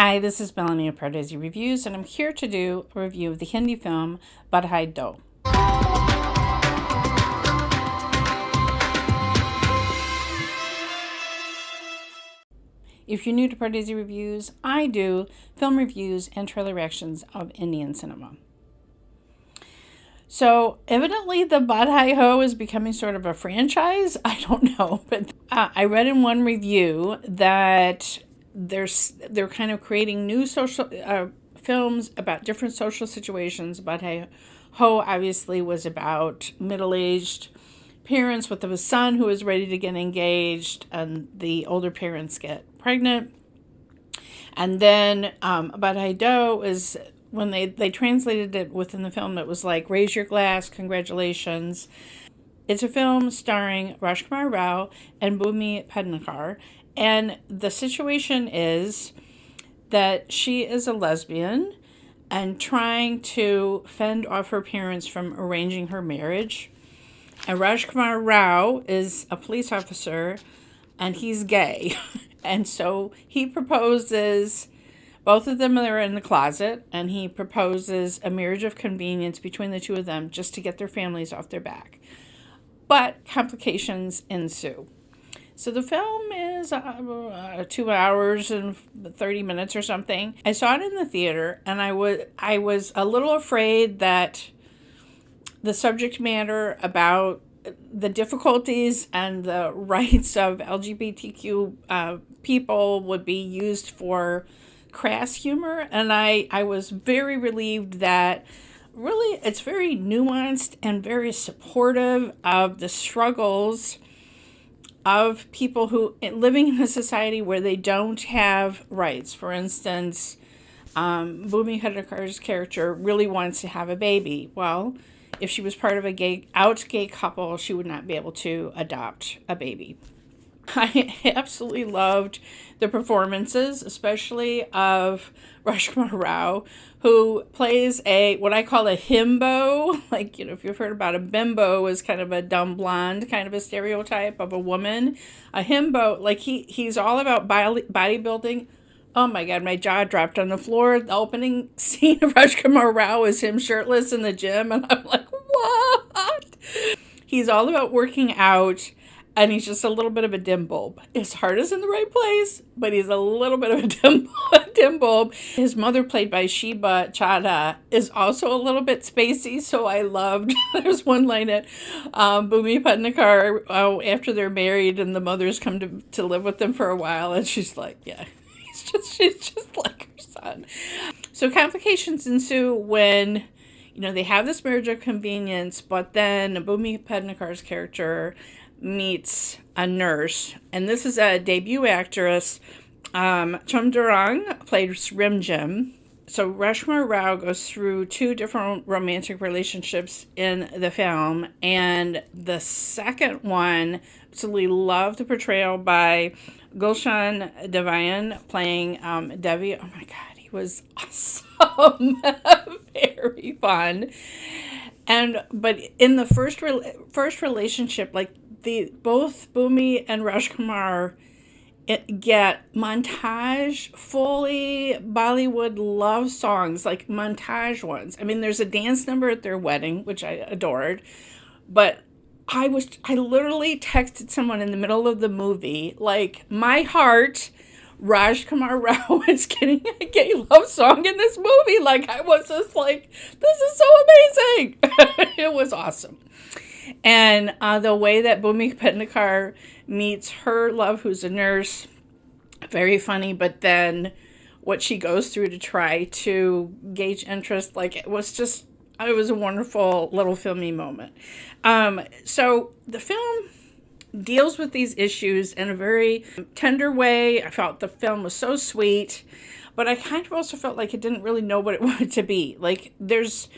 Hi, this is Melanie of Pardesi Reviews, and I'm here to do a review of the Hindi film Badhaai Do. If you're new to Pardesi Reviews, I do film reviews and trailer reactions of Indian cinema. So evidently the Badhaai Ho is becoming sort of a franchise. I don't know, but I read in one review that they're kind of creating new social films about different social situations. Badhaai Ho obviously was about middle-aged parents with a son who is ready to get engaged, and the older parents get pregnant. And then Badhaai Do is, when they translated it within the film, it was like, raise your glass, congratulations. It's a film starring Rajkummar Rao and Bhumi Pednekar. And the situation is that she is a lesbian and trying to fend off her parents from arranging her marriage. And Rajkummar Rao is a police officer, and he's gay. And so he proposes, both of them are in the closet, and he proposes a marriage of convenience between the two of them just to get their families off their back. But complications ensue. So the film is 2 hours and 30 minutes or something. I saw it in the theater, and I was a little afraid that the subject matter about the difficulties and the rights of LGBTQ people would be used for crass humor. And I was very relieved that really it's very nuanced and very supportive of the struggles of people who living in a society where they don't have rights. For instance, Bhumi Pednekar's character really wants to have a baby. Well, if she was part of a gay couple, she would not be able to adopt a baby. I absolutely loved the performances, especially of Rajkummar Rao, who plays what I call a himbo. Like, if you've heard about a bimbo, is kind of a dumb blonde, kind of a stereotype of a woman. A himbo, like he's all about bodybuilding. Oh my God, my jaw dropped on the floor. The opening scene of Rajkummar Rao is him shirtless in the gym, and I'm like, what? He's all about working out, and he's just a little bit of a dim bulb. His heart is in the right place, but he's a little bit of a dim bulb. His mother, played by Shiba Chadha, is also a little bit spacey, so I loved, there's one line at Bhumi Pednekar, after they're married and the mothers come to live with them for a while, and she's like, yeah. She's just like her son. So complications ensue when, they have this marriage of convenience, but then Bhumi Pednekar's character meets a nurse. And this is a debut actress. Chumdarang played Rim Jim. So Rajkummar Rao goes through 2 different romantic relationships in the film. And the second one, absolutely love the portrayal by Gulshan Devian playing Devi. Oh my God, he was awesome. Very fun. But in the first relationship, like both Bhumi and Rajkummar get montage, fully Bollywood love songs, like montage ones. I mean, there's a dance number at their wedding, which I adored, but I literally texted someone in the middle of the movie, like, my heart, Rajkummar Rao is getting a gay love song in this movie. Like, I was just like, this is so amazing. It was awesome. And the way that Bhumi Pednekar meets her love, who's a nurse, very funny, but then what she goes through to try to gauge interest, like, it was a wonderful little filmy moment. So the film deals with these issues in a very tender way. I felt the film was so sweet, but I kind of also felt like it didn't really know what it wanted to be. Like, there's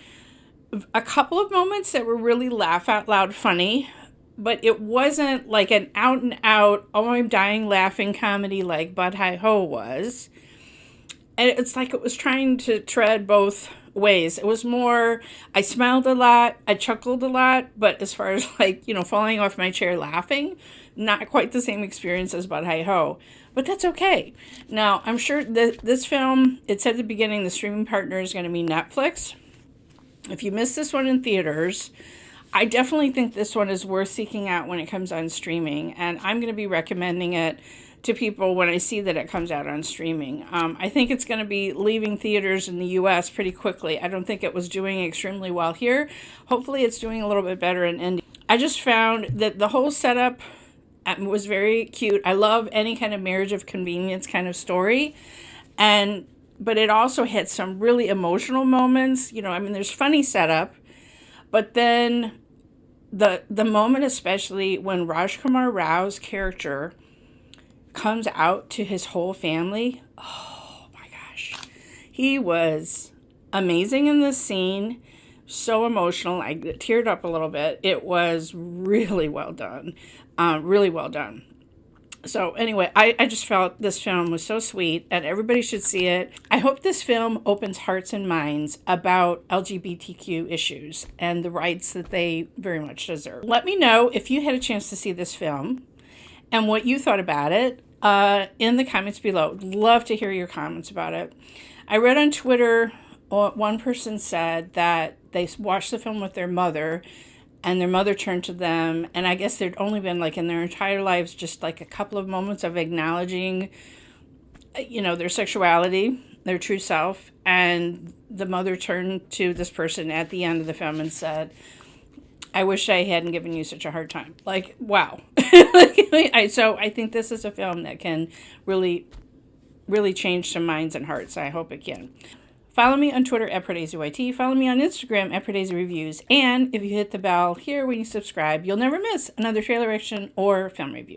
a couple of moments that were really laugh out loud funny, but it wasn't like an out and out, oh, I'm dying laughing comedy like Badhaai Ho was. And it's like it was trying to tread both ways. It was more, I smiled a lot, I chuckled a lot, but as far as like, falling off my chair laughing, not quite the same experience as Badhaai Ho. But that's okay. Now, I'm sure that this film, it said at the beginning, the streaming partner is going to be Netflix. If you missed this one in theaters, I definitely think this one is worth seeking out when it comes on streaming. And I'm going to be recommending it to people when I see that it comes out on streaming. I think it's going to be leaving theaters in the U.S. pretty quickly. I don't think it was doing extremely well here. Hopefully it's doing a little bit better in India. I just found that the whole setup was very cute. I love any kind of marriage of convenience kind of story. But it also had some really emotional moments. There's funny setup, but then the moment, especially when Rajkummar Rao's character comes out to his whole family. Oh my gosh. He was amazing in this scene. So emotional. I teared up a little bit. It was really well done. Really well done. So anyway, I just felt this film was so sweet and everybody should see it. I hope this film opens hearts and minds about LGBTQ issues and the rights that they very much deserve. Let me know if you had a chance to see this film and what you thought about it in the comments below. Love to hear your comments about it. I read on Twitter, one person said that they watched the film with their mother and their mother turned to them, and I guess there'd only been in their entire lives just a couple of moments of acknowledging their sexuality, their true self, and the mother turned to this person at the end of the film and said, I wish I hadn't given you such a hard time. Wow. So I think this is a film that can really, really change some minds and hearts. I hope it can. Follow me on Twitter at PardeziYT. Follow me on Instagram at Pardesi Reviews. And if you hit the bell here when you subscribe, you'll never miss another trailer reaction or film review.